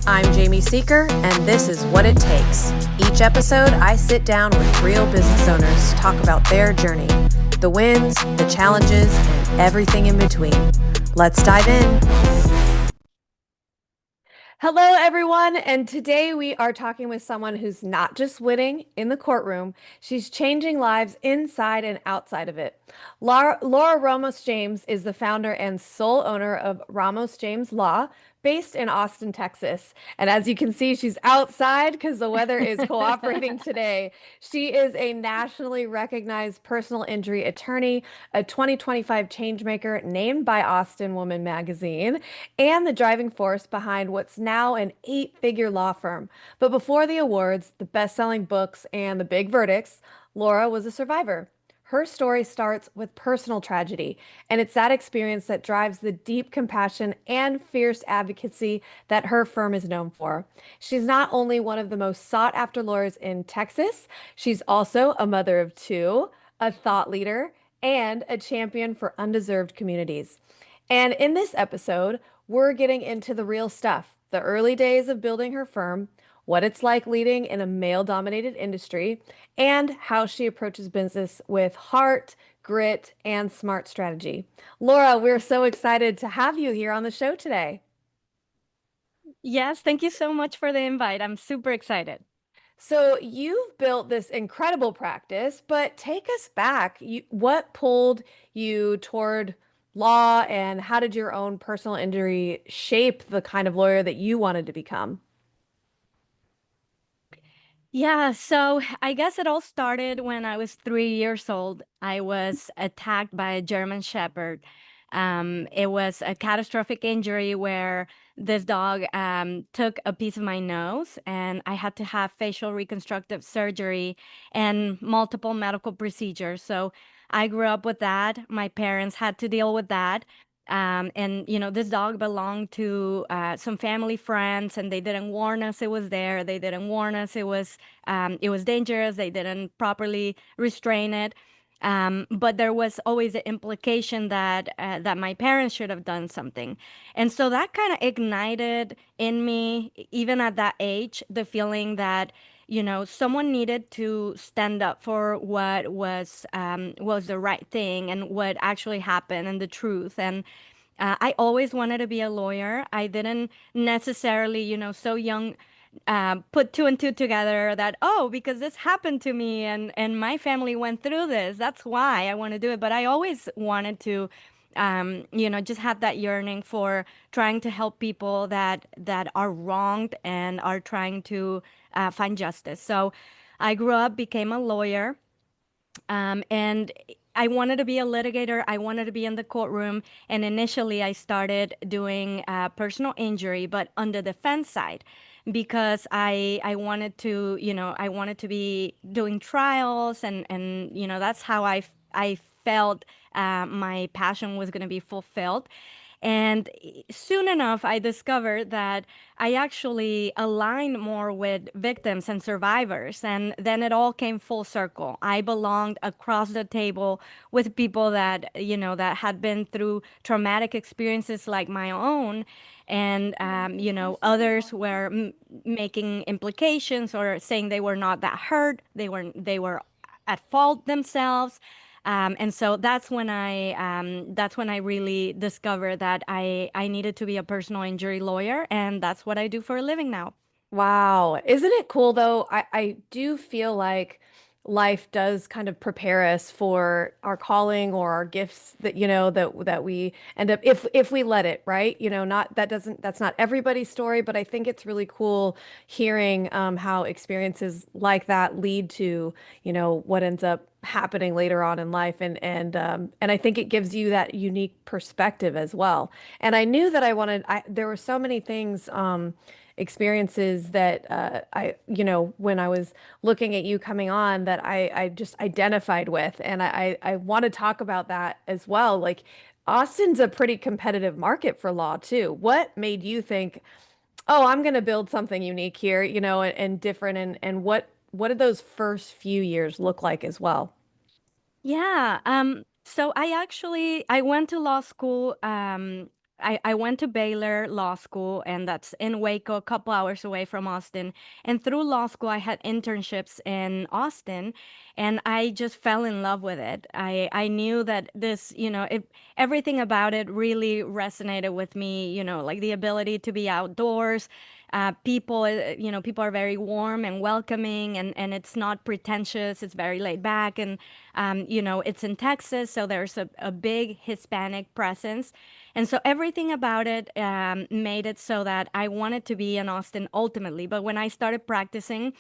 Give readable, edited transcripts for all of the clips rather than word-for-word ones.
I'm Jamie Seeker, and this is What It Takes. Each episode, I sit down with real business owners to talk about their journey, the wins, the challenges, and everything in between. Let's dive in. Hello, everyone, and today we are talking with someone who's not just winning in the courtroom, she's changing lives inside and outside of it. Laura Ramos James is the founder and sole owner of Ramos James Law, based in Austin, Texas. And as you can see, she's outside because the weather is cooperating today. She is a nationally recognized personal injury attorney, a 2025 changemaker named by Austin Woman magazine, and the driving force behind what's now an eight-figure law firm. But before the awards, the best-selling books, and the big verdicts, Laura was a survivor. Her story starts with personal tragedy, and it's that experience that drives the deep compassion and fierce advocacy that her firm is known for. She's not only one of the most sought after lawyers in Texas, she's also a mother of two, a thought leader, and a champion for undeserved communities. And in this episode, we're getting into the real stuff, the early days of building her firm, what it's like leading in a male-dominated industry, and how she approaches business with heart, grit, and smart strategy. Laura, we're so excited to have you here on the show today. Yes, thank you so much for the invite. I'm super excited. So you've built this incredible practice, but take us back. What pulled you toward law, and how did your own personal injury shape the kind of lawyer that you wanted to become? Yeah, so I guess it all started when I was 3 years old. I was attacked by a German Shepherd. It was a catastrophic injury where this dog took a piece of my nose, and I had to have facial reconstructive surgery and multiple medical procedures. So I grew up with that. My parents had to deal with that. And this dog belonged to some family friends, and they didn't warn us it was there. They didn't warn us it was dangerous. They didn't properly restrain it. But there was always the implication that my parents should have done something. And so that kind of ignited in me, even at that age, the feeling that, someone needed to stand up for what was the right thing and what actually happened and the truth. And I always wanted to be a lawyer. I didn't necessarily, so young, put two and two together that, oh, because this happened to me and my family went through this. That's why I want to do it. But I always wanted to, just have that yearning for trying to help people that are wronged and are trying to find justice. So I grew up, became a lawyer. And I wanted to be a litigator. I wanted to be in the courtroom. And initially, I started doing personal injury, but on the defense side, because I wanted to, I wanted to be doing trials, and that's how I felt my passion was going to be fulfilled. And soon enough, I discovered that I actually aligned more with victims and survivors. And then it all came full circle. I belonged across the table with people that, that had been through traumatic experiences like my own. And, others were making implications or saying they were not that hurt. They were at fault themselves. And so that's when I really discovered that I needed to be a personal injury lawyer, and that's what I do for a living now. Wow. Isn't it cool though? I do feel like life does kind of prepare us for our calling or our gifts that, that we end up if we let it, right? Not that doesn't that's not everybody's story, but I think it's really cool hearing how experiences like that lead to, what ends up happening later on in life, and I think it gives you that unique perspective as well. And I knew that there were so many things experiences that when I was looking at you coming on, that I just identified with. And I want to talk about that as well. Like, Austin's a pretty competitive market for law too. What made you think, oh, I'm going to build something unique here, and different? And what did those first few years look like as well? Yeah. So I went to law school I went to Baylor Law School, and that's in Waco, a couple hours away from Austin. And through law school, I had internships in Austin, and I just fell in love with it. I knew that this, everything about it really resonated with me, like the ability to be outdoors. People are very warm and welcoming, and it's not pretentious. It's very laid back, and it's in Texas, so there's a big Hispanic presence. And so everything about it made it so that I wanted to be in Austin ultimately. But when I started practicing,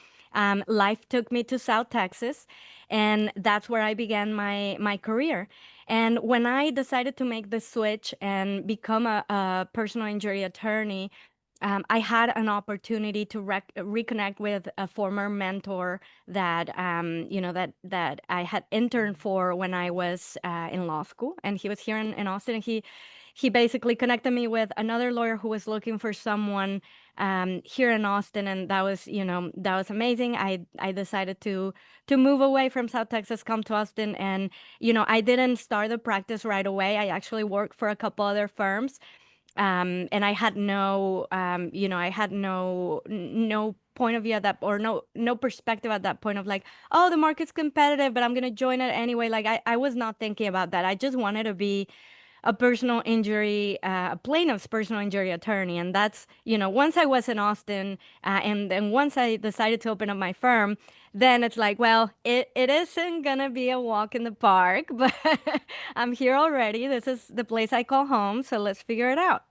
life took me to South Texas, and that's where I began my career. And when I decided to make the switch and become a personal injury attorney, I had an opportunity to reconnect with a former mentor that I had interned for when I was in law school, and he was here in Austin. And he basically connected me with another lawyer who was looking for someone here in Austin, and that was amazing. I decided to move away from South Texas, come to Austin, and I didn't start the practice right away. I actually worked for a couple other firms, and I had no point of view at that, or no perspective at that point of like, oh, the market's competitive, but I'm gonna join it anyway. Like I was not thinking about that. I just wanted to be a plaintiff's personal injury attorney. And that's, once I was in Austin, and then once I decided to open up my firm, then it's like, well, it isn't gonna be a walk in the park, but I'm here already. This is the place I call home, so let's figure it out.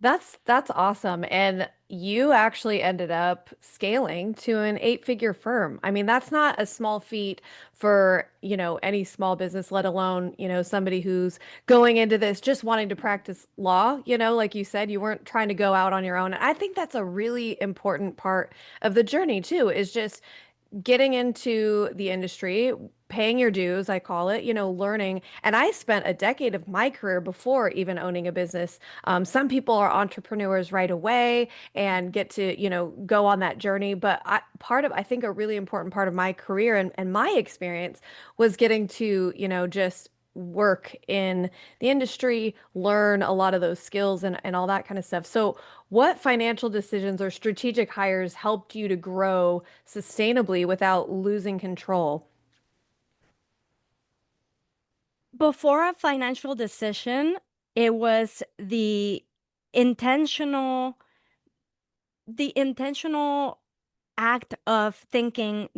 That's awesome. And you actually ended up scaling to an eight-figure firm. I mean, that's not a small feat for, any small business, let alone, somebody who's going into this just wanting to practice law, like you said, you weren't trying to go out on your own. And I think that's a really important part of the journey too, is just getting into the industry, paying your dues, I call it, learning. And I spent a decade of my career before even owning a business. Some people are entrepreneurs right away and get to, go on that journey. But I think a really important part of my career and my experience was getting to, just work in the industry, learn a lot of those skills and all that kind of stuff. So, what financial decisions or strategic hires helped you to grow sustainably without losing control? Before a financial decision, it was intentional, the intentional act of thinking,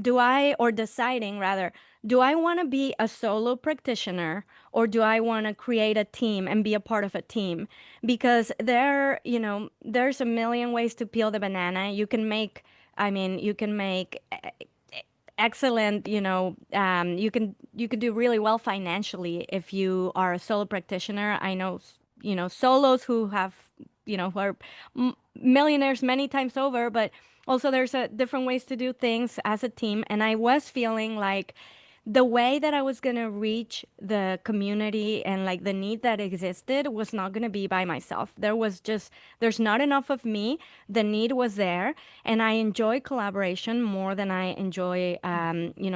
or deciding rather, do I want to be a solo practitioner, or do I want to create a team and be a part of a team? Because there's a million ways to peel the banana. You can make excellent, you can do really well financially if you are a solo practitioner. I know, solos who are millionaires many times over, but also there's different ways to do things as a team. And I was feeling like the way that I was going to reach the community and like the need that existed was not going to be by myself. There's not enough of me. The need was there. And I enjoy collaboration more than I enjoy,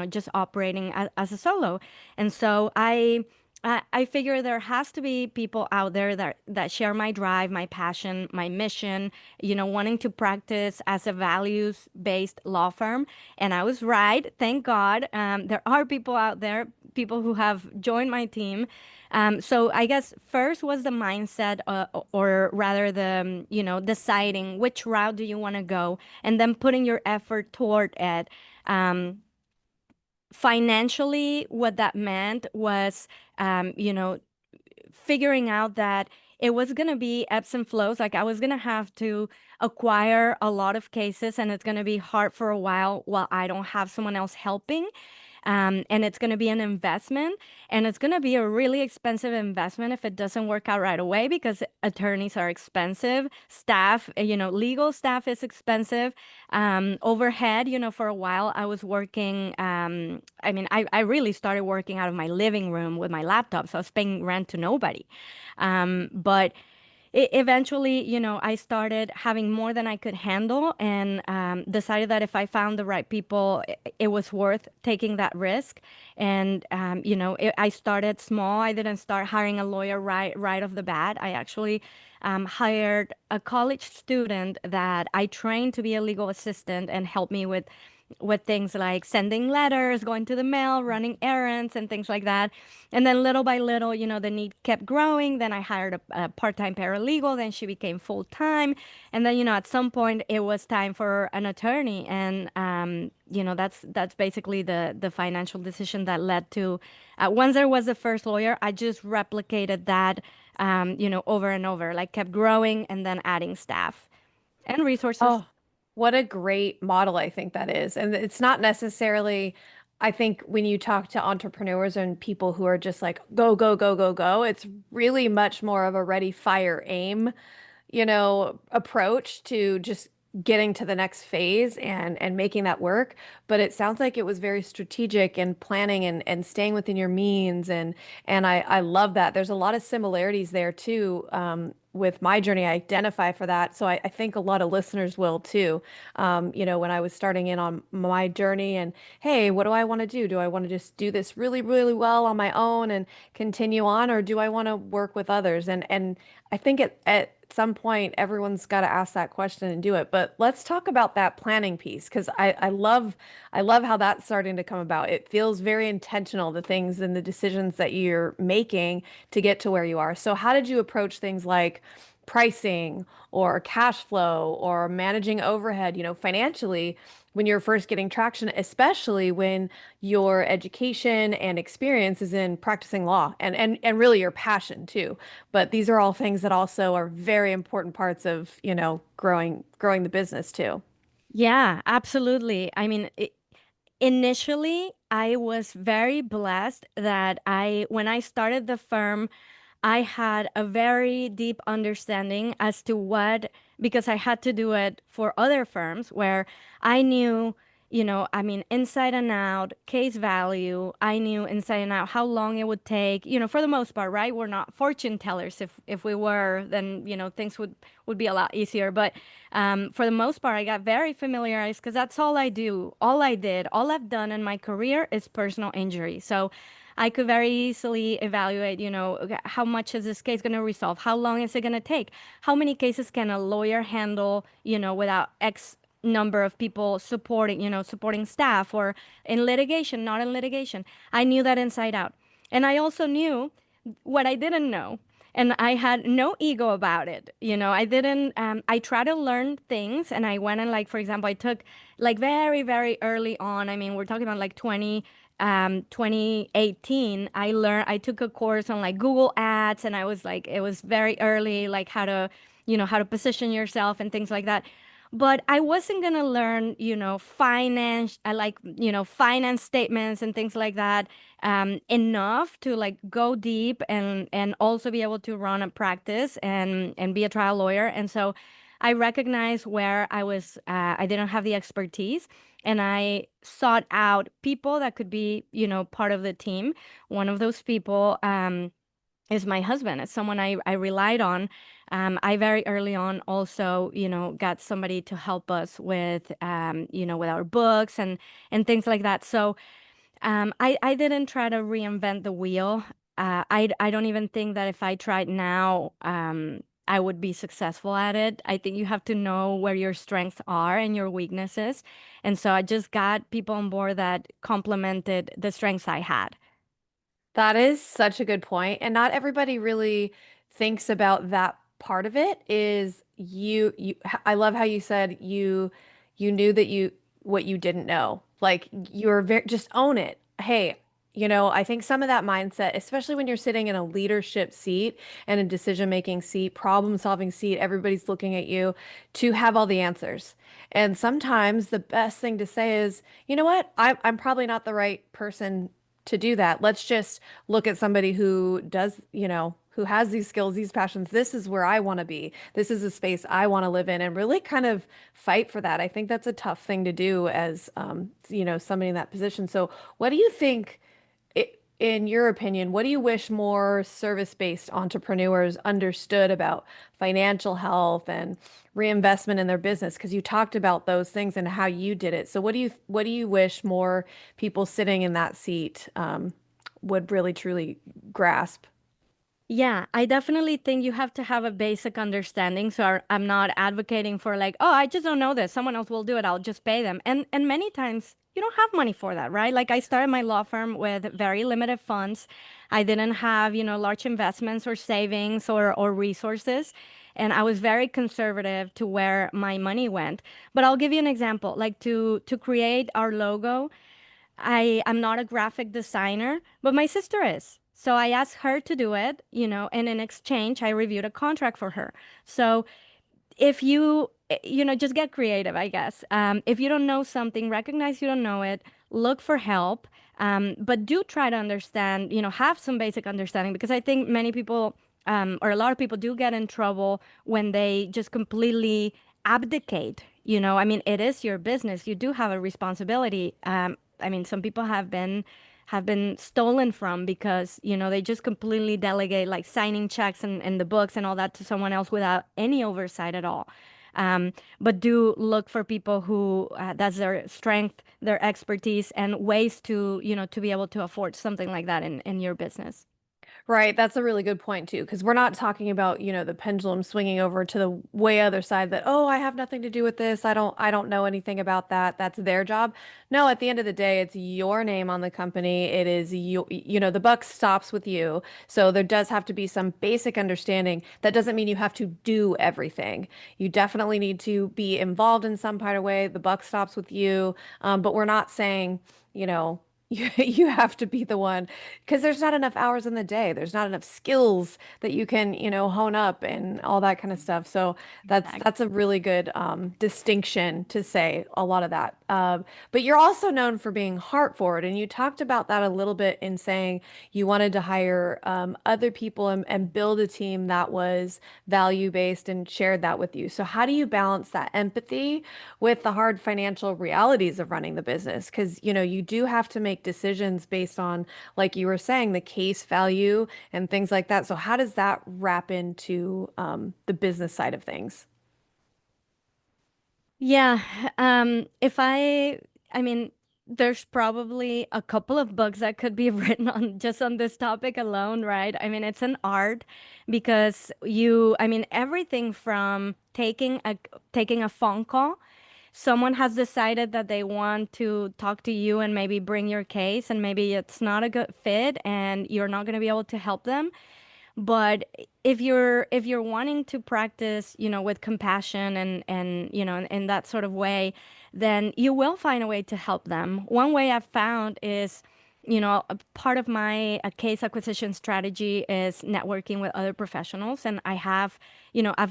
just operating as a solo. And so I figure there has to be people out there that share my drive, my passion, my mission, wanting to practice as a values-based law firm. And I was right, thank God. There are people out there, people who have joined my team. So I guess first was the mindset, or rather deciding which route do you want to go, and then putting your effort toward it. Um, Financially, what that meant was, figuring out that it was going to be ebbs and flows. Like I was going to have to acquire a lot of cases, and it's going to be hard for a while I don't have someone else helping. And it's going to be an investment, and it's going to be a really expensive investment if it doesn't work out right away, because attorneys are expensive, staff, legal staff is expensive, overhead. For a while I was working. I really started working out of my living room with my laptop, so I was paying rent to nobody. But eventually, I started having more than I could handle, and decided that if I found the right people, it was worth taking that risk. And I started small. I didn't start hiring a lawyer right off the bat. I actually hired a college student that I trained to be a legal assistant and help me with things like sending letters, going to the mail, running errands, and things like that. And then little by little, the need kept growing. Then I hired a part-time paralegal. Then she became full-time. And then, at some point, it was time for an attorney. And that's basically the financial decision that led to. Once there was the first lawyer, I just replicated that, over and over, like kept growing and then adding staff and resources. Oh, what a great model I think that is. And it's not necessarily, I think when you talk to entrepreneurs and people who are just like, go, go, go, go, go, it's really much more of a ready, fire, aim, approach to just getting to the next phase and making that work. But it sounds like it was very strategic and planning and staying within your means and I love that. There's a lot of similarities there too. With my journey, I identify for that. So I think a lot of listeners will too. When I was starting in on my journey and hey, what do I want to do? Do I want to just do this really, really well on my own and continue on, or do I want to work with others? And I think at some point everyone's got to ask that question and do it. But let's talk about that planning piece because I love how that's starting to come about. It feels very intentional, the things and the decisions that you're making to get to where you are. So how did you approach things like pricing or cash flow or managing overhead, financially when you're first getting traction, especially when your education and experience is in practicing law and really your passion too. But these are all things that also are very important parts of, growing the business too. Yeah, absolutely. I mean, initially, I was very blessed that when I started the firm, I had a very deep understanding as to because I had to do it for other firms where I knew, I mean, inside and out, case value. I knew inside and out how long it would take, for the most part, right? We're not fortune tellers. If we were, then, things would be a lot easier. But for the most part, I got very familiarized because that's all I do. All I did, all I've done in my career is personal injury. So I could very easily evaluate, okay, how much is this case going to resolve? How long is it going to take? How many cases can a lawyer handle, without X number of people supporting, supporting staff or in litigation, not in litigation. I knew that inside out. And I also knew what I didn't know. And I had no ego about it. I didn't, I tried to learn things and I went and like, for example, I took like very, very early on. I mean, we're talking about like 2018, I took a course on like Google Ads and I was like, it was very early, like how to position yourself and things like that. But I wasn't gonna learn, finance, I like, finance statements and things like that, enough to like go deep and also be able to run a practice and be a trial lawyer. And so I recognized where I didn't have the expertise, and I sought out people that could be, part of the team. One of those people is my husband. It's someone I relied on. I very early on also, got somebody to help us with, with our books and things like that. So I didn't try to reinvent the wheel. I don't even think that if I tried now, I would be successful at it. I think you have to know where your strengths are and your weaknesses. And so I just got people on board that complemented the strengths I had. That is such a good point. And not everybody really thinks about that part of it is I love how you said you knew that you what you didn't know. Like you're very just own it. Hey, I think some of that mindset, especially when you're sitting in a leadership seat and a decision-making seat, problem-solving seat, everybody's looking at you to have all the answers. And sometimes the best thing to say is, you know what? I'm probably not the right person to do that. Let's just look at somebody who does, who has these skills, these passions. This is where I want to be. This is a space I want to live in and really kind of fight for that. I think that's a tough thing to do as, somebody in that position. So what do you think in your opinion, what do you wish more service-based entrepreneurs understood about financial health and reinvestment in their business? Because you talked about those things and how you did it. So what do you wish more people sitting in that seat would really truly grasp? Yeah, I definitely think you have to have a basic understanding. So I'm not advocating for like, oh, I just don't know this. Someone else will do it. I'll just pay them. And many times you don't have money for that, right? Like I started my law firm with very limited funds. I didn't have, large investments or savings or resources. And I was very conservative to where my money went. But I'll give you an example. Like to create our logo, I am not a graphic designer, but my sister is. So I asked her to do it, and in exchange, I reviewed a contract for her. So if you, just get creative, I guess. If you don't know something, recognize you don't know it, look for help, but do try to understand, have some basic understanding because I think many people, or a lot of people do get in trouble when they just completely abdicate. I mean, it is your business. You do have a responsibility. I mean, some people have been stolen from because they just completely delegate like signing checks and the books and all that to someone else without any oversight at all. But do look for people who that's their strength, their expertise, and ways to be able to afford something like that in your business. Right, that's a really good point too, because we're not talking about, the pendulum swinging over to the way other side that, oh, I have nothing to do with this. I don't know anything about that. That's their job. No, at the end of the day, it's your name on the company. It is the buck stops with you. So there does have to be some basic understanding. That doesn't mean you have to do everything. You definitely need to be involved in some part of way. The buck stops with you. But we're not saying, you know, you have to be the one because there's not enough hours in the day. There's not enough skills that you can, hone up and all that kind of stuff. So that's a really good distinction to say a lot of that. But you're also known for being heart forward, and you talked about that a little bit in saying you wanted to hire other people and build a team that was value based and shared that with you. So how do you balance that empathy with the hard financial realities of running the business? Because you do have to make decisions based on, like you were saying, the case value and things like that. So how does that wrap into the business side of things? Yeah, I mean, there's probably a couple of books that could be written on just on this topic alone, right? I mean, it's an art because I mean, everything from taking a phone call. Someone has decided that they want to talk to you and maybe bring your case, and maybe it's not a good fit and you're not going to be able to help them. But if you're wanting to practice, with compassion and in that sort of way, then you will find a way to help them. One way I've found is, a part of my case acquisition strategy is networking with other professionals. And I've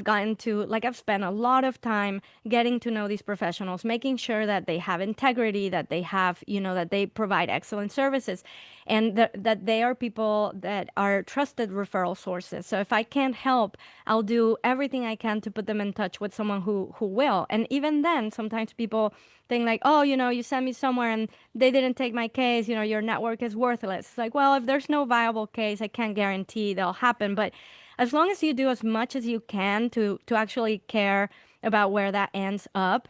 gotten to, like, I've spent a lot of time getting to know these professionals, making sure that they have integrity, that they have, that they provide excellent services, and that they are people that are trusted referral sources. So if I can't help, I'll do everything I can to put them in touch with someone who will. And even then, sometimes people think like, oh, you sent me somewhere and they didn't take my case, your network is worthless. It's like, well, if there's no viable case, I can't guarantee they'll happen. But as long as you do as much as you can to actually care about where that ends up,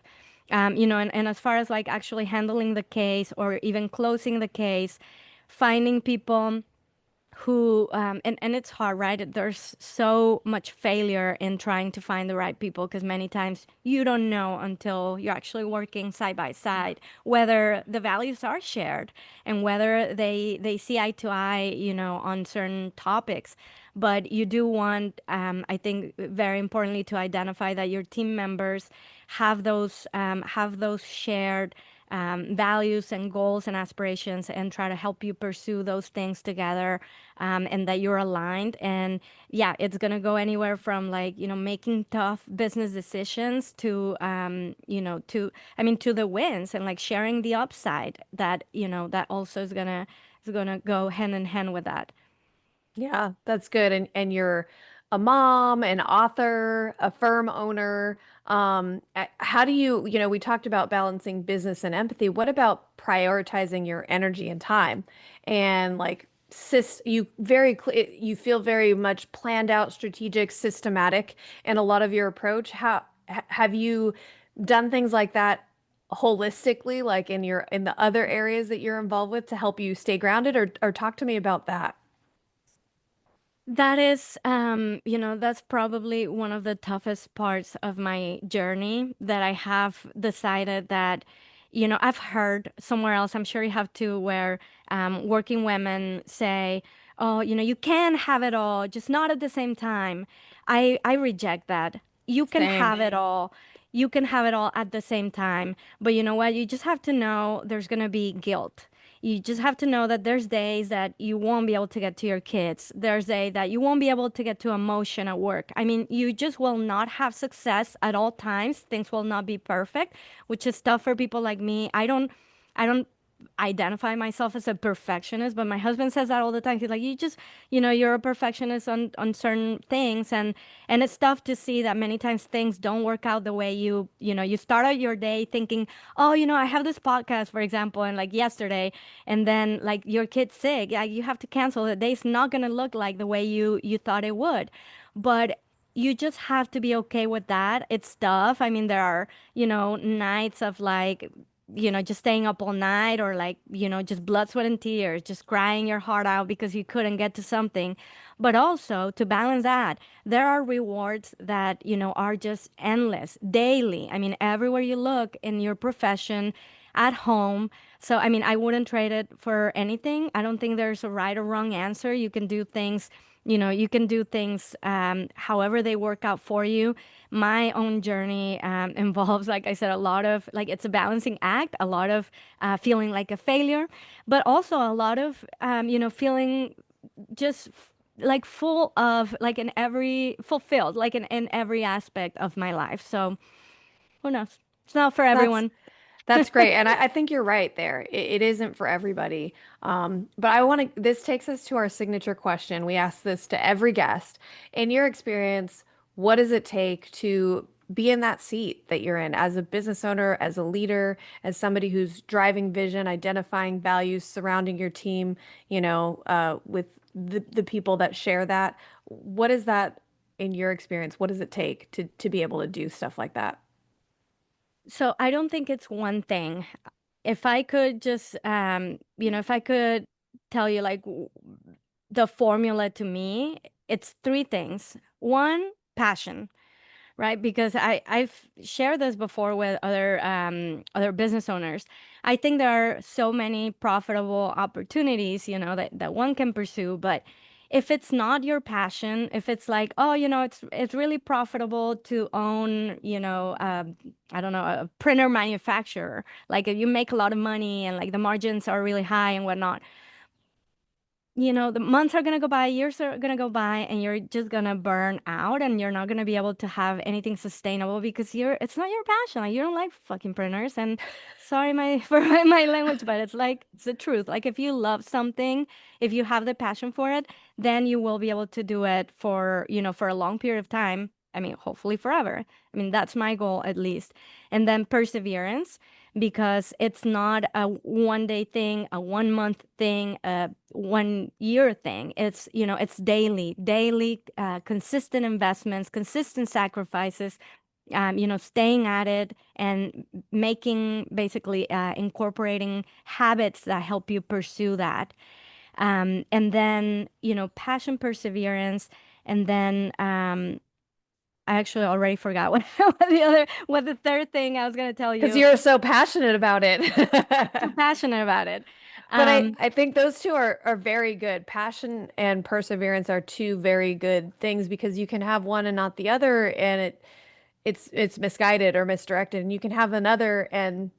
and as far as like actually handling the case or even closing the case, finding people and it's hard, right? There's so much failure in trying to find the right people because many times you don't know until you're actually working side by side whether the values are shared and whether they see eye to eye, on certain topics. But you do want, I think, very importantly, to identify that your team members have those shared values and goals and aspirations, and try to help you pursue those things together, and that you're aligned. And yeah, it's going to go anywhere from like, making tough business decisions to, I mean, to the wins and like sharing the upside that, that also is gonna go hand in hand with that. Yeah, that's good. And you're a mom, an author, a firm owner. How do we talked about balancing business and empathy. What about prioritizing your energy and time? And like you feel very much planned out, strategic, systematic in a lot of your approach. Have you done things like that holistically, like in the other areas that you're involved with to help you stay grounded, or talk to me about that? That is, that's probably one of the toughest parts of my journey that I have decided that, I've heard somewhere else, I'm sure you have too, where working women say, oh, you can have it all, just not at the same time. I reject that. You can Same. have it all. You can have it all at the same time. But you know what? You just have to know there's going to be guilt. You just have to know that there's days that you won't be able to get to your kids. There's days that you won't be able to get to emotion at work. I mean, you just will not have success at all times. Things will not be perfect, which is tough for people like me. I don't identify myself as a perfectionist, but my husband says that all the time. He's like, you're a perfectionist on certain things, and it's tough to see that many times things don't work out the way you start out your day thinking, oh, I have this podcast, for example, and like yesterday, and then like your kid's sick, yeah, you have to cancel. The day's not gonna look like the way you thought it would, but you just have to be okay with that. It's tough. I mean, there are, nights of like, just staying up all night, or like, just blood, sweat, and tears, just crying your heart out because you couldn't get to something. But also to balance that, there are rewards that, are just endless daily. I mean, everywhere you look in your profession, at home. So, I mean, I wouldn't trade it for anything. I don't think there's a right or wrong answer. You can do things however they work out for you. My own journey involves, like I said, a lot of like it's a balancing act, a lot of feeling like a failure, but also a lot of feeling just like full of like in every fulfilled, like in every aspect of my life. So who knows? It's not for That's everyone. That's great. And I think you're right there. It isn't for everybody. But this takes us to our signature question. We ask this to every guest. In your experience, what does it take to be in that seat that you're in as a business owner, as a leader, as somebody who's driving vision, identifying values, surrounding your team, with the people that share that? What is that in your experience? What does it take to be able to do stuff like that? So I don't think it's one thing. If I could just, if I could tell you like the formula to me, it's three things. One, passion, right? Because I've shared this before with other business owners. I think there are so many profitable opportunities, that one can pursue, but if it's not your passion, if it's like, oh, it's really profitable to own, I don't know, a printer manufacturer, like if you make a lot of money and like the margins are really high and whatnot, the months are going to go by, years are going to go by, and you're just going to burn out, and you're not going to be able to have anything sustainable because it's not your passion. Like, you don't like fucking printers. And sorry, for my language, but it's the truth. Like, if you love something, if you have the passion for it, then you will be able to do it for a long period of time. I mean, hopefully forever. I mean, that's my goal at least. And then perseverance, because it's not a 1 day thing, a 1 month thing, a 1 year thing. It's daily, consistent investments, consistent sacrifices, staying at it and making basically incorporating habits that help you pursue that. And then, passion, perseverance, and then I actually already forgot what the third thing I was going to tell Because you. you're so passionate about it. Too passionate about it. But I, Um, I think those two are very good. Passion and perseverance are two very good things because you can have one and not the other, and it's misguided or misdirected, and you can have another and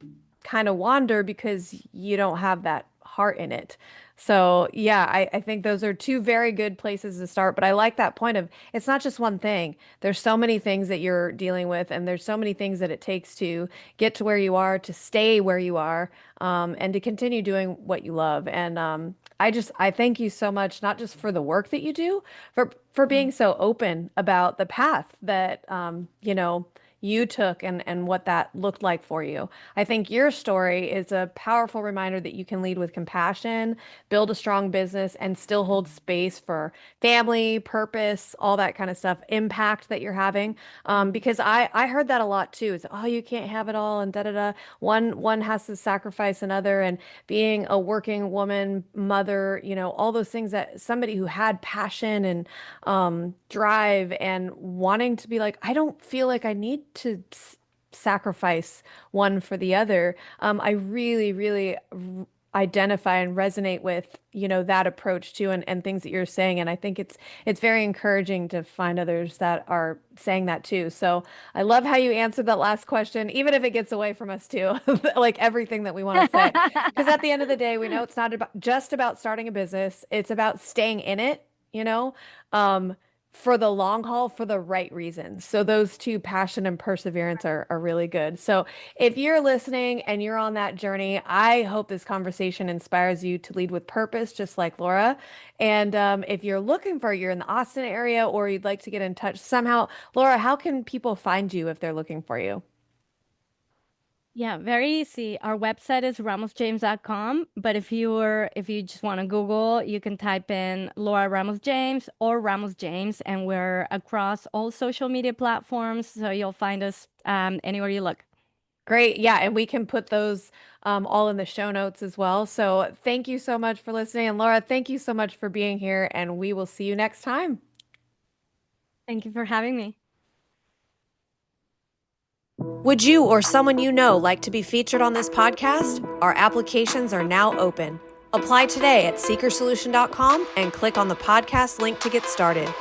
kind of wander because you don't have that heart in it. So yeah, I think those are two very good places to start. But I like that point of it's not just one thing. There's so many things that you're dealing with, and there's so many things that it takes to get to where you are, to stay where you are, and to continue doing what you love. And I thank you so much, not just for the work that you do, for being so open about the path that you took and what that looked like for you. I think your story is a powerful reminder that you can lead with compassion, build a strong business, and still hold space for family, purpose, all that kind of stuff, impact that you're having. Because I heard that a lot too. Is, oh, you can't have it all and da da da. One has to sacrifice another, and being a working woman, mother, all those things, that somebody who had passion and drive and wanting to be like, I don't feel like I need to sacrifice one for the other. I really, really identify and resonate with, that approach too, and things that you're saying. And I think it's very encouraging to find others that are saying that too. So I love how you answered that last question, even if it gets away from us too, like everything that we want to say. Because at the end of the day, we know it's not just about starting a business. It's about staying in it, you know, um, for the long haul, for the right reasons. So those two, passion and perseverance, are really good. So if you're listening and you're on that journey, I hope this conversation inspires you to lead with purpose, just like Laura. And if you're in the Austin area or you'd like to get in touch somehow, Laura, how can people find you if they're looking for you? Yeah, very easy. Our website is ramosjames.com, but if you just want to Google, you can type in Laura Ramos James or Ramos James, and we're across all social media platforms, so you'll find us anywhere you look. Great. Yeah. And we can put those all in the show notes as well. So thank you so much for listening. And Laura, thank you so much for being here. And we will see you next time. Thank you for having me. Would you or someone you know like to be featured on this podcast? Our applications are now open. Apply today at seekersolution.com and click on the podcast link to get started.